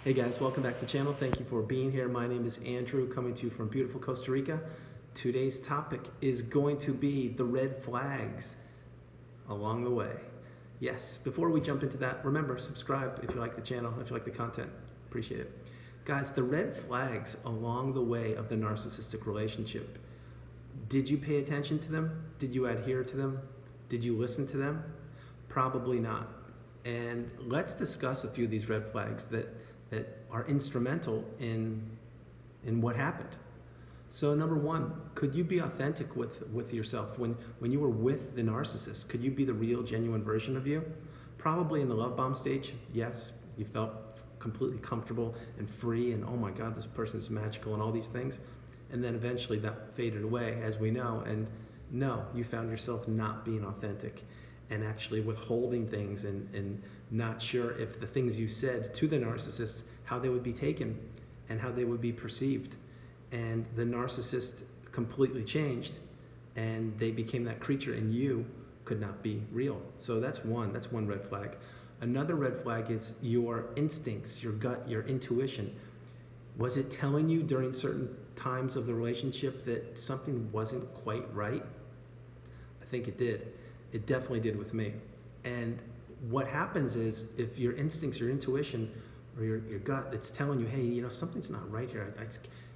Hey guys, welcome back to the channel. Thank you for being here. My name is Andrew, coming to you from beautiful Costa Rica. Today's topic is going to be the red flags along the way. Yes, before we jump into that, remember, subscribe if you like the channel, if you like the content. Appreciate it. Guys, the red flags along the way of the narcissistic relationship. Did you pay attention to them? Did you adhere to them? Did you listen to them? Probably not. And let's discuss a few of these red flags that are instrumental in what happened. So number one, could you be authentic with yourself when you were with the narcissist? Could you be the real, genuine version of you? Probably in the love bomb stage, yes. You felt completely comfortable and free and, oh my God, this person is magical and all these things. And then eventually that faded away, as we know. And no, you found yourself not being authentic and actually withholding things and not sure if the things you said to the narcissist, how they would be taken and how they would be perceived. And the narcissist completely changed and they became that creature and you could not be real. So that's one red flag. Another red flag is your instincts, your gut, your intuition. Was it telling you during certain times of the relationship that something wasn't quite right? I think it did. It definitely did with me. And what happens is if your instincts, your intuition, or your gut, it's telling you, hey, you know, something's not right here,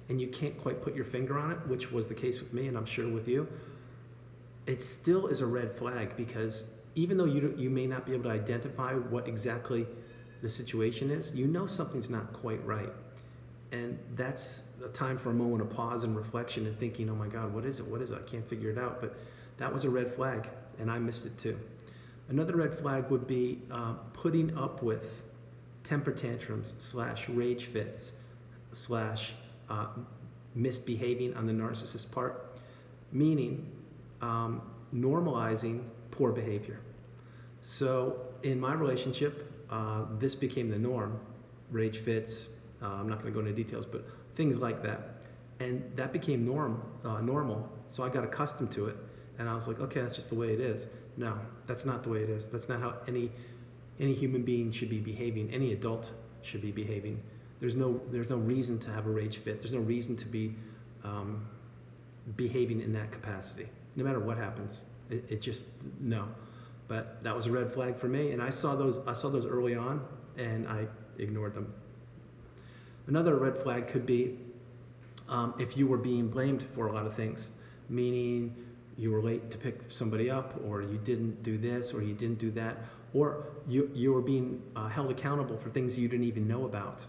and you can't quite put your finger on it, which was the case with me, and I'm sure with you, it still is a red flag, because even though you may not be able to identify what exactly the situation is, you know something's not quite right. And that's a time for a moment of pause and reflection and thinking, oh my God, what is it? What is it? I can't figure it out. But that was a red flag, and I missed it too. Another red flag would be putting up with temper tantrums / rage fits / misbehaving on the narcissist part, meaning normalizing poor behavior. So in my relationship, this became the norm, rage fits, I'm not going to go into details, but things like that. And that became normal, so I got accustomed to it. And I was like, okay, that's just the way it is. No, that's not the way it is. That's not how any human being should be behaving. Any adult should be behaving. There's no reason to have a rage fit. There's no reason to be behaving in that capacity. No matter what happens, it just, no. But that was a red flag for me, and I saw those early on, and I ignored them. Another red flag could be if you were being blamed for a lot of things, meaning you were late to pick somebody up, or you didn't do this, or you didn't do that, or you were being held accountable for things you didn't even know about.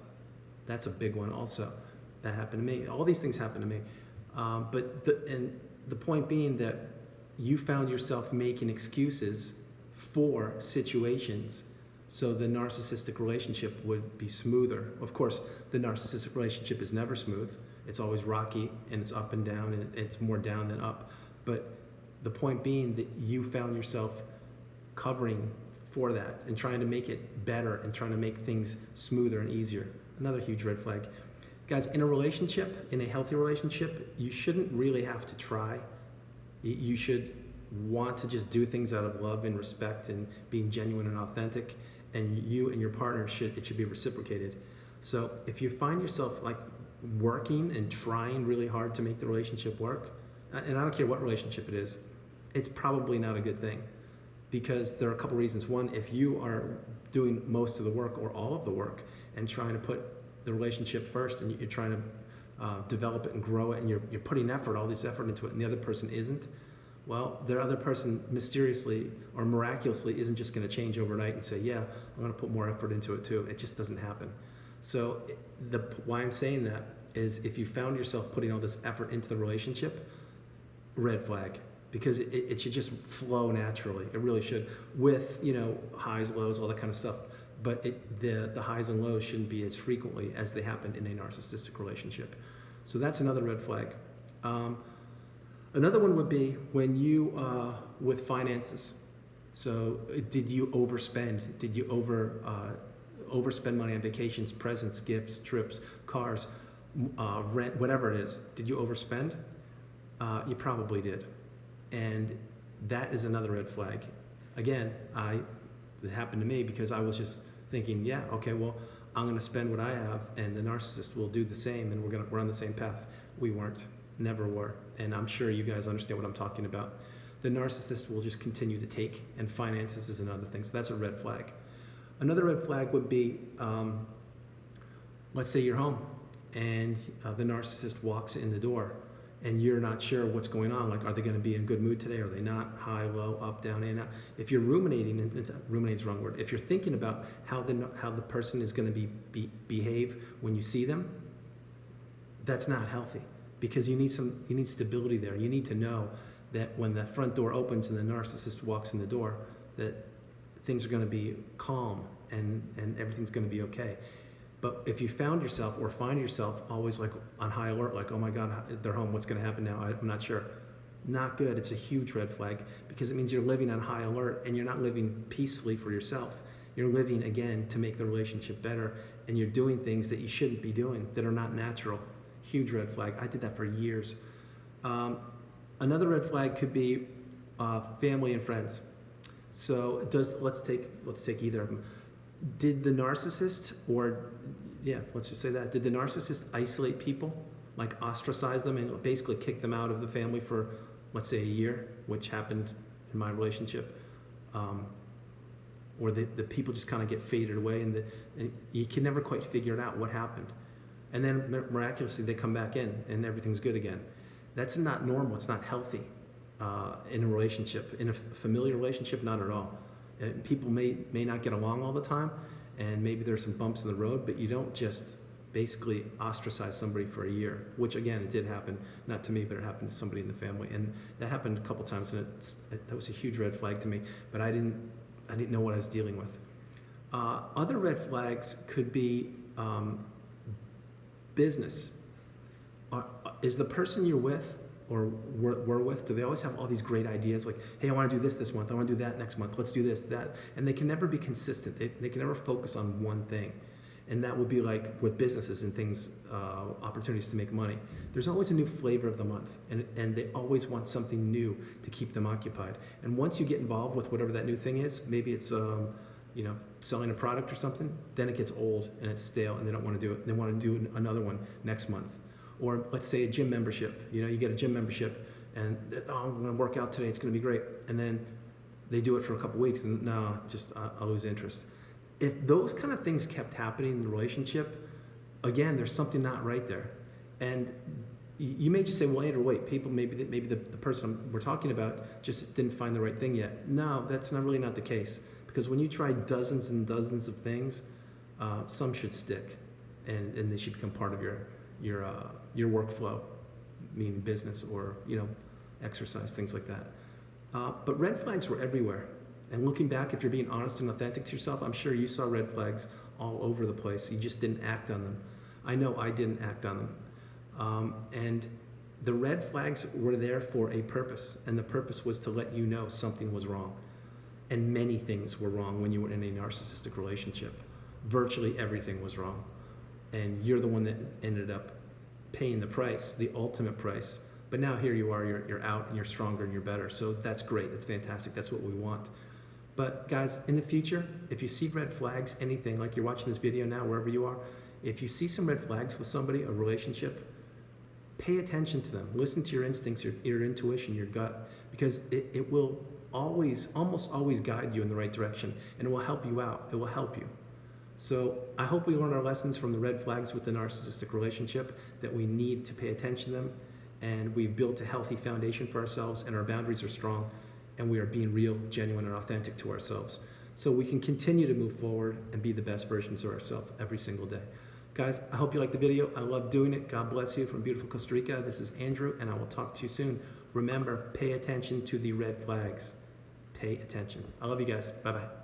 That's a big one also. That happened to me. All these things happened to me. But the point being that you found yourself making excuses for situations so the narcissistic relationship would be smoother. Of course, the narcissistic relationship is never smooth. It's always rocky, and it's up and down, and it's more down than up. But the point being that you found yourself covering for that and trying to make it better and trying to make things smoother and easier. Another huge red flag. Guys, in a relationship, in a healthy relationship, you shouldn't really have to try. You should want to just do things out of love and respect and being genuine and authentic, and you and your partner it should be reciprocated. So if you find yourself like working and trying really hard to make the relationship work, and I don't care what relationship it is, it's probably not a good thing, because there are a couple reasons. One, if you are doing most of the work or all of the work and trying to put the relationship first, and you're trying to develop it and grow it, and you're putting all this effort into it, and the other person isn't, well, the other person mysteriously or miraculously isn't just going to change overnight and say, yeah, I'm going to put more effort into it too. It just doesn't happen. So why I'm saying that is, if you found yourself putting all this effort into the relationship, red flag, because it should just flow naturally. It really should, with, you know, highs, lows, all that kind of stuff. But the highs and lows shouldn't be as frequently as they happen in a narcissistic relationship. So that's another red flag. Another one would be when you, with finances. So did you overspend? Did you overspend money on vacations, presents, gifts, trips, cars, rent, whatever it is? Did you overspend? You probably did. And that is another red flag. Again, it happened to me because I was just thinking, yeah, okay, well, I'm going to spend what I have, and the narcissist will do the same, and we're on the same path. We weren't, never were, and I'm sure you guys understand what I'm talking about. The narcissist will just continue to take, and finances is another thing. So that's a red flag. Another red flag would be, let's say you're home, and the narcissist walks in the door, and you're not sure what's going on. Like, are they going to be in good mood today? Are they not? High, low, up, down, in, out. If you're ruminating, ruminating's the wrong word. If you're thinking about how the person is going to behave when you see them, that's not healthy, because you need stability there. You need to know that when the front door opens and the narcissist walks in the door, that things are going to be calm and everything's going to be okay. But if you found yourself or find yourself always like on high alert, like, oh my God, they're home, what's going to happen now? I'm not sure. Not good. It's a huge red flag, because it means you're living on high alert and you're not living peacefully for yourself. You're living, again, to make the relationship better, and you're doing things that you shouldn't be doing, that are not natural. Huge red flag. I did that for years. Another red flag could be family and friends. So let's take either of them. Did the narcissist, let's just say that, did the narcissist isolate people, like ostracize them and basically kick them out of the family for, let's say, a year, which happened in my relationship? Or the people just kind of get faded away, and you can never quite figure it out what happened. And then miraculously they come back in and everything's good again. That's not normal. It's not healthy in a relationship. In a familiar relationship, not at all. People may not get along all the time, and maybe there's some bumps in the road, but you don't just basically ostracize somebody for a year, which again, it did happen, not to me, but it happened to somebody in the family. And that happened a couple times, and that was a huge red flag to me, but I didn't know what I was dealing with. Other red flags could be business. Is the person you're with or were with, do they always have all these great ideas like, hey, I want to do this month, I want to do that next month, let's do this, that, and they can never be consistent. They can never focus on one thing. And that would be like with businesses and things, opportunities to make money. There's always a new flavor of the month, and they always want something new to keep them occupied. And once you get involved with whatever that new thing is, maybe it's selling a product or something, then it gets old and it's stale, and they don't want to do it. They want to do another one next month. Or let's say a gym membership. You get a gym membership, and I'm going to work out today, it's going to be great. And then they do it for a couple weeks, and no, I'll lose interest. If those kind of things kept happening in the relationship, again, there's something not right there. And you may just say, well, wait, people, maybe the person we're talking about just didn't find the right thing yet. No, that's really not the case. Because when you try dozens and dozens of things, some should stick, and they should become part of your workflow, meaning business or exercise, things like that. But red flags were everywhere. And looking back, if you're being honest and authentic to yourself, I'm sure you saw red flags all over the place. You just didn't act on them. I know I didn't act on them. And the red flags were there for a purpose, and the purpose was to let you know something was wrong. And many things were wrong when you were in a narcissistic relationship. Virtually everything was wrong. And you're the one that ended up paying the price, the ultimate price. But now here you are, you're out and you're stronger and you're better. So that's great, that's fantastic, that's what we want. But guys, in the future, if you see red flags, anything, like you're watching this video now, wherever you are, if you see some red flags with somebody, a relationship, pay attention to them. Listen to your instincts, your intuition, your gut, because it will almost always guide you in the right direction, and it will help you out. It will help you. So I hope we learn our lessons from the red flags with the narcissistic relationship, that we need to pay attention to them, and we've built a healthy foundation for ourselves, and our boundaries are strong, and we are being real, genuine, and authentic to ourselves. So we can continue to move forward and be the best versions of ourselves every single day. Guys, I hope you liked the video. I love doing it. God bless you from beautiful Costa Rica. This is Andrew, and I will talk to you soon. Remember, pay attention to the red flags. Pay attention. I love you guys. Bye-bye.